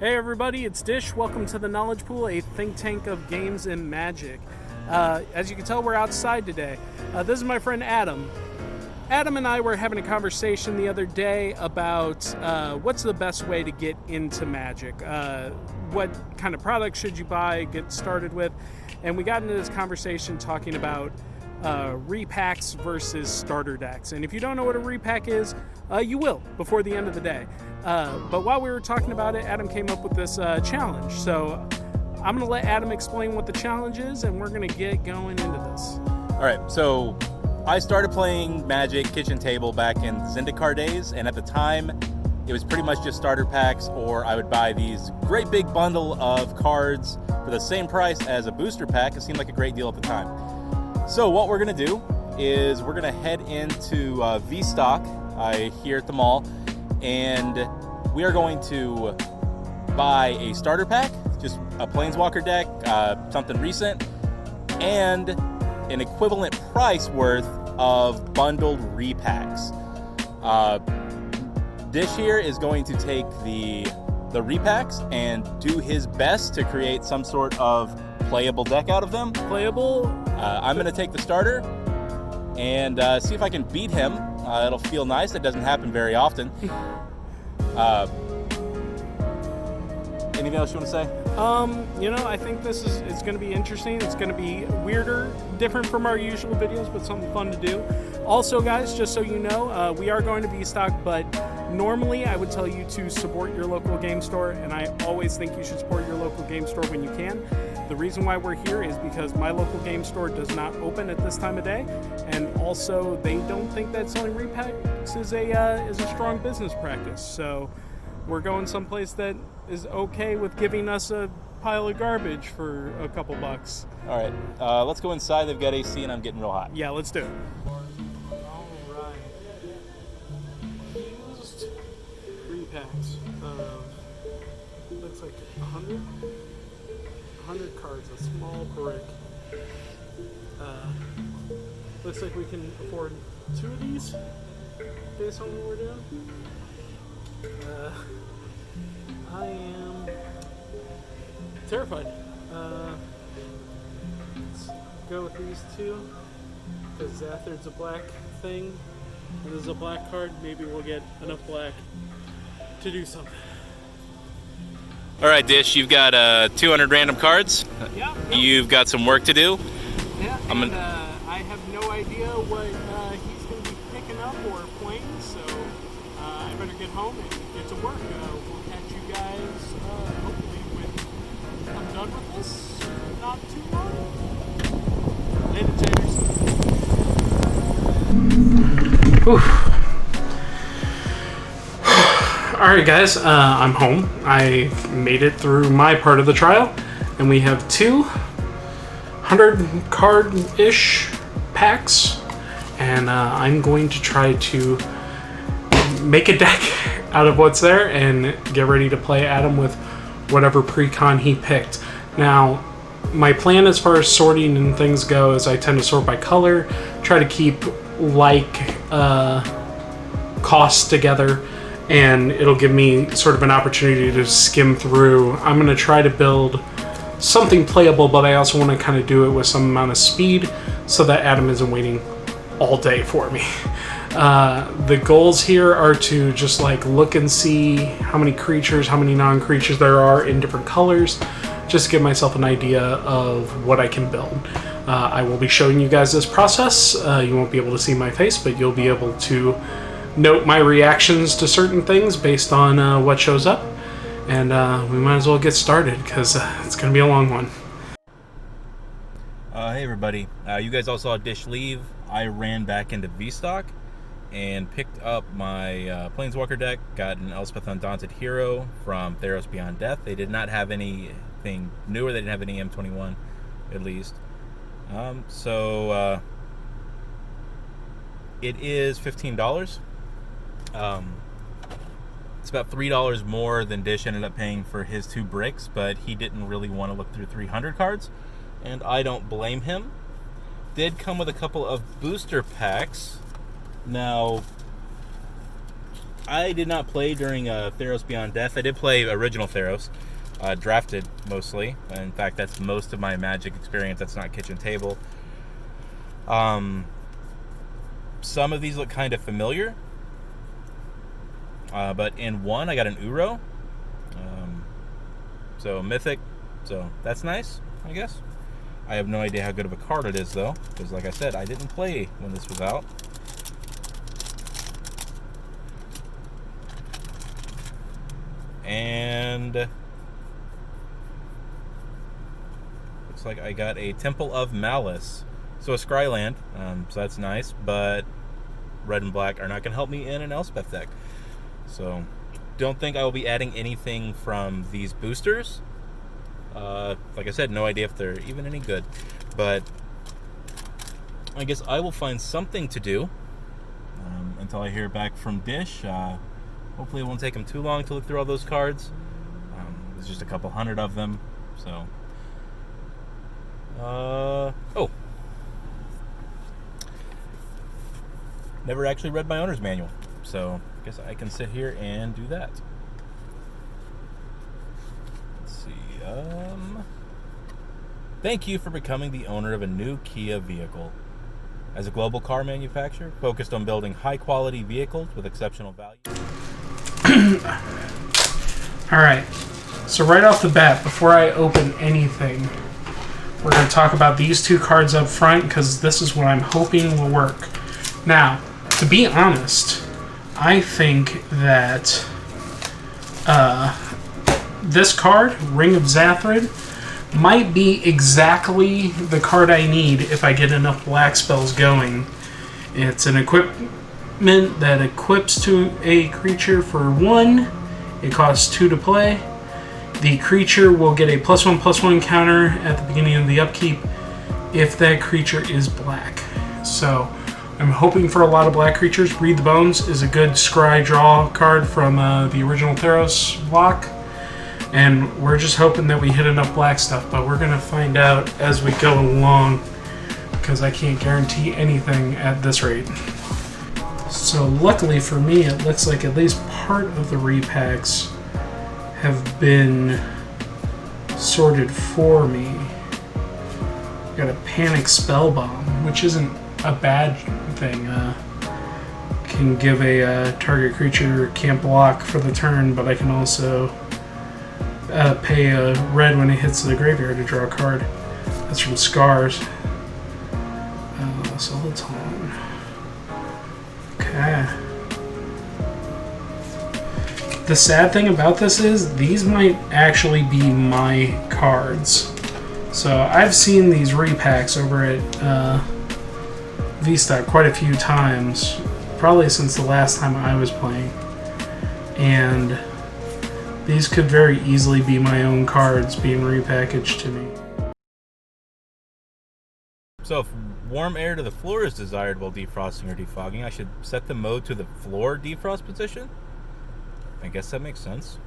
Hey everybody, it's Dish. Welcome to the Knowledge Pool, a think tank of games and magic. As you can tell, we're outside today. This is my friend Adam. Adam and I were having a conversation the other day about what's the best way to get into Magic. What kind of products should you buy, get started with? And we got into this conversation talking about repacks versus starter decks. And if you don't know what a repack is, you will before the end of the day. But while we were talking about it, Adam came up with this challenge. So I'm going to let Adam explain what the challenge is, and we're going to get going into this. All right, so I started playing Magic Kitchen Table back in Zendikar days, and at the time, it was pretty much just starter packs, or I would buy these great big bundle of cards for the same price as a booster pack. It seemed like a great deal at the time. So what we're going to do is we're going to head into V-Stock here at the mall, and we are going to buy a starter pack, just a Planeswalker deck, something recent, and an equivalent price worth of bundled repacks. Dish here is going to take the repacks and do his best to create some sort of playable deck out of them. Playable? I'm going to take the starter and see if I can beat him. It'll feel nice. It doesn't happen very often. Anything else you want to say? I think it's going to be interesting. It's going to be weirder, different from our usual videos, but something fun to do. Also, guys, just so you know, we are going to V-Stock, but normally I would tell you to support your local game store, and I always think you should support your local game store when you can. The reason why we're here is because my local game store does not open at this time of day, and also they don't think that selling repacks is a strong business practice. So we're going someplace that is okay with giving us a pile of garbage for a couple bucks. All right, let's go inside. They've got AC, and I'm getting real hot. Yeah, let's do it. All right. Used repacks of, looks like 100 cards, a small brick. Looks like we can afford 2 of these based on what we're doing. I am terrified. Let's go with these 2 because Zathard's a black thing and there's a black card. Maybe we'll get enough black to do something. All right, Dish, you've got 200 random cards. Yeah. You've got some work to do. Yeah, and I have no idea what he's going to be picking up or playing, so I better get home and get to work. We'll catch you guys hopefully when I'm done with this. Not too long. Later, taters. Alright guys, I'm home. I made it through my part of the trial, and we have 200 card-ish packs, and I'm going to try to make a deck out of what's there and get ready to play Adam with whatever pre-con he picked. Now, my plan as far as sorting and things go is I tend to sort by color, try to keep costs together, and it'll give me sort of an opportunity to skim through. I'm going to try to build something playable, but I also want to kind of do it with some amount of speed so that Adam isn't waiting all day for me. The goals here are to just look and see how many creatures, how many non-creatures there are in different colors, just to give myself an idea of what I can build. I will be showing you guys this process. You won't be able to see my face, but you'll be able to note my reactions to certain things based on what shows up. And we might as well get started because it's going to be a long one. Hey everybody, you guys all saw Dish leave. I ran back into V-Stock and picked up my Planeswalker deck, got an Elspeth Undaunted Hero from Theros Beyond Death. They did not have anything newer, they didn't have any M21 at least. So it is $15. It's about $3 more than Dish ended up paying for his 2 bricks, but he didn't really want to look through 300 cards, and I don't blame him. Did come with a couple of booster packs. Now, I did not play during Theros Beyond Death. I did play original Theros, drafted mostly. In fact, that's most of my Magic experience. That's not kitchen table. Some of these look kind of familiar, but in one I got an Uro, so Mythic, so that's nice, I guess. I have no idea how good of a card it is though, because like I said, I didn't play when this was out. And looks like I got a Temple of Malice. So a Scryland, so that's nice, but red and black are not going to help me in an Elspeth deck. So don't think I will be adding anything from these boosters. Like I said, no idea if they're even any good, but I guess I will find something to do until I hear back from Dish. Hopefully it won't take them too long to look through all those cards. There's just a couple hundred of them, so oh, never actually read my owner's manual, so I guess I can sit here and do that. Let's see. Thank you for becoming the owner of a new Kia vehicle. As a global car manufacturer focused on building high-quality vehicles with exceptional value. Alright, so right off the bat, before I open anything, we're going to talk about these two cards up front, because this is what I'm hoping will work. Now, to be honest, I think that this card, Ring of Zathrid, might be exactly the card I need if I get enough black spells going. It's an equipment that equips to a creature for 1. It costs 2 to play. The creature will get a +1/+1 counter at the beginning of the upkeep if that creature is black. So I'm hoping for a lot of black creatures. Read the Bones is a good scry draw card from the original Theros block. And we're just hoping that we hit enough black stuff, but we're going to find out as we go along, because I can't guarantee anything at this rate. So luckily for me, it looks like at least part of the repacks have been sorted for me. Got a Panic Spellbomb, which isn't a bad thing. Can give a target creature can't block for the turn, but I can also pay a red when it hits the graveyard to draw a card. That's from Scars. So let's hold on. Okay. The sad thing about this is these might actually be my cards. So I've seen these repacks over at VStock quite a few times, probably since the last time I was playing. And these could very easily be my own cards being repackaged to me. So if warm air to the floor is desired while defrosting or defogging, I should set the mode to the floor defrost position? I guess that makes sense.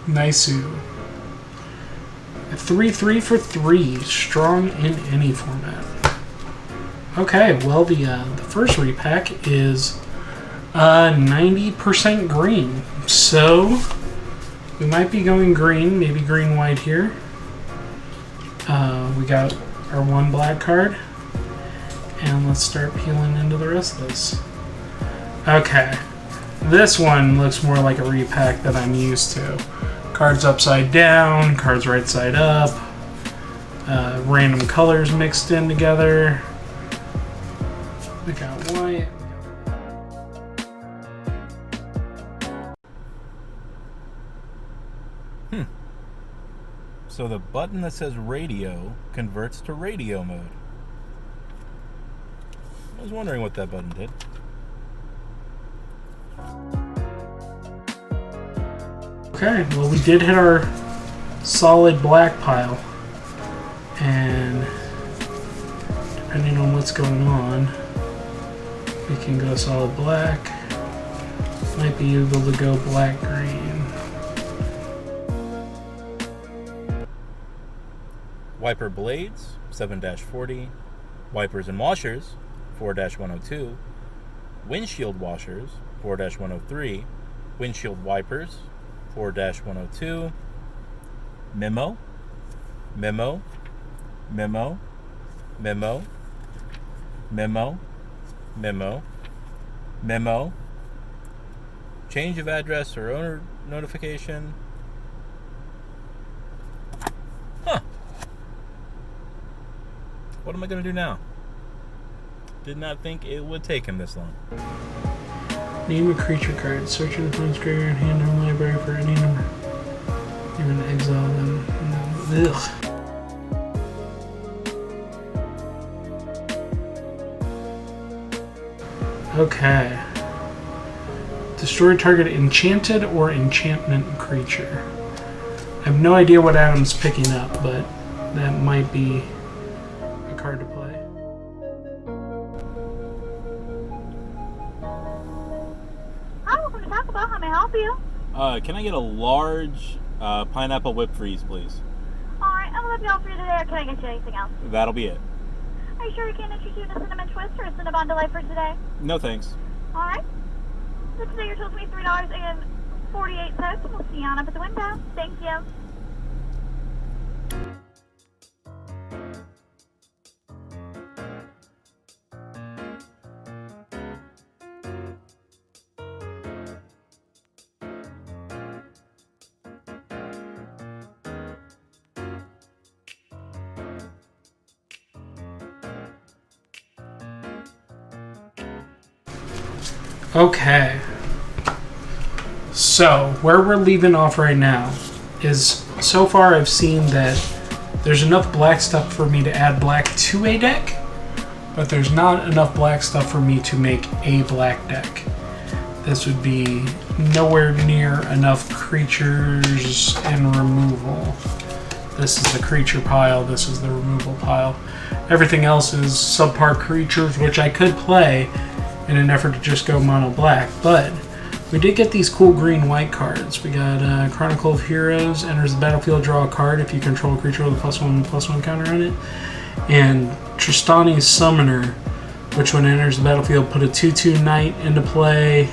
Naisu. A 3/3 for 3, strong in any format. Okay, well the first repack is 90% green, so we might be going green, maybe green-white here. We got our 1 black card, and let's start peeling into the rest of this. Okay, this one looks more like a repack that I'm used to. Cards upside down, cards right side up, random colors mixed in together. We got white. So the button that says radio converts to radio mode. I was wondering what that button did. Okay, well we did hit our solid black pile, and depending on what's going on, we can go solid black, might be able to go black-green. Wiper blades, 7-40. Wipers and washers, 4-102. Windshield washers, 4-103. Windshield wipers, 4-102. Memo, memo, memo, memo, memo, memo, memo. Change of address or owner notification. Huh. What am I going to do now? Did not think it would take him this long. Name a creature card. Search in the phone's graveyard and hand in the library for any number. Even exile them. Ugh. Okay. Destroy target enchanted or enchantment creature. I have no idea what Adam's picking up, but that might be a card to play. Hi, welcome to Taco Bell. How may I help you? Can I get a large pineapple whipped freeze, please? Alright, I'm gonna be all for you today, or can I get you anything else? That'll be it. Are you sure you can't interest you in a cinnamon twist or a Cinnabon Delight for today? No thanks. Alright. So today your total's me $3.48. We'll see you on up at the window. Thank you. Okay. So, where we're leaving off right now is, so far I've seen that there's enough black stuff for me to add black to a deck, but there's not enough black stuff for me to make a black deck. This would be nowhere near enough creatures and removal. This is the creature pile, this is the removal pile. Everything else is subpar creatures, which I could play in an effort to just go mono black, but we did get these cool green-white cards. We got Chronicle of Heroes, enters the battlefield, draw a card if you control a creature with a +1/+1 counter on it. And Tristani's Summoner, which when it enters the battlefield, put a 2/2 knight into play.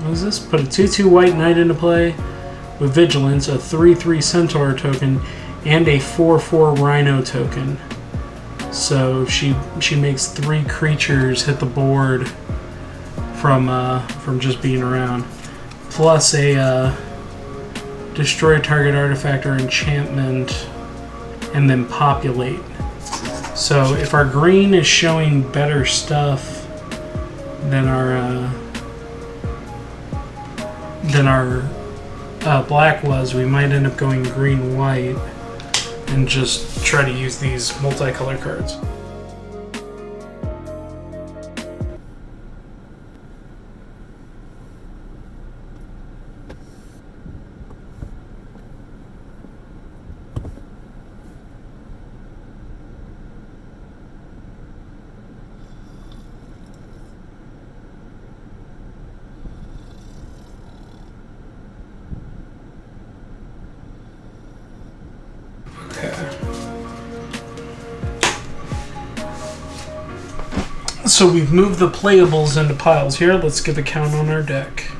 What is this? Put a 2/2 white knight into play with Vigilance, a 3/3 Centaur token, and a 4/4 Rhino token. So she makes 3 creatures hit the board from just being around, plus a destroy a target artifact or enchantment, and then populate. So if our green is showing better stuff than our black was, we might end up going green-white and just try to use these multicolor cards. So we've moved the playables into piles here. Let's give a count on our deck.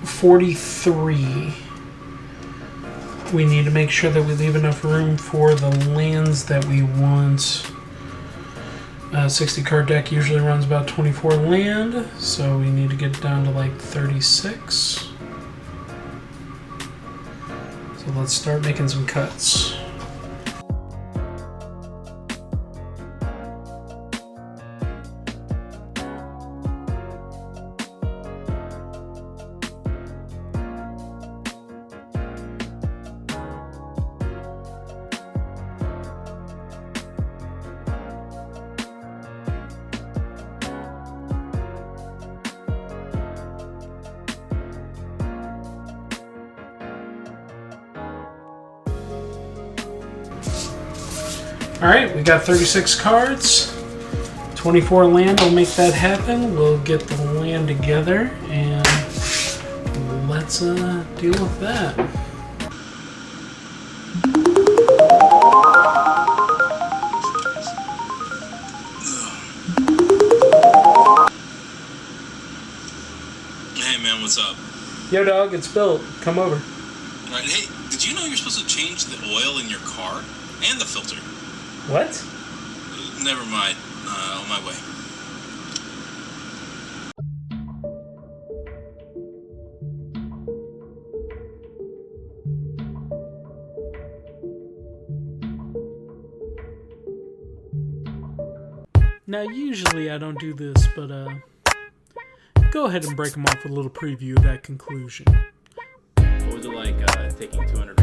43. We need to make sure that we leave enough room for the lands that we want. 60 card deck usually runs about 24 land, so we need to get down to like 36. So let's start making some cuts. Alright, we got 36 cards. 24 land will make that happen. We'll get the land together and let's deal with that. Hey man, what's up? Yo dog, it's built. Come over. Right, hey, did you know you're supposed to change the oil in your car? And the filter? What? Never mind. On my way. Now usually I don't do this, but go ahead and break them off with a little preview of that conclusion. What was it like taking 200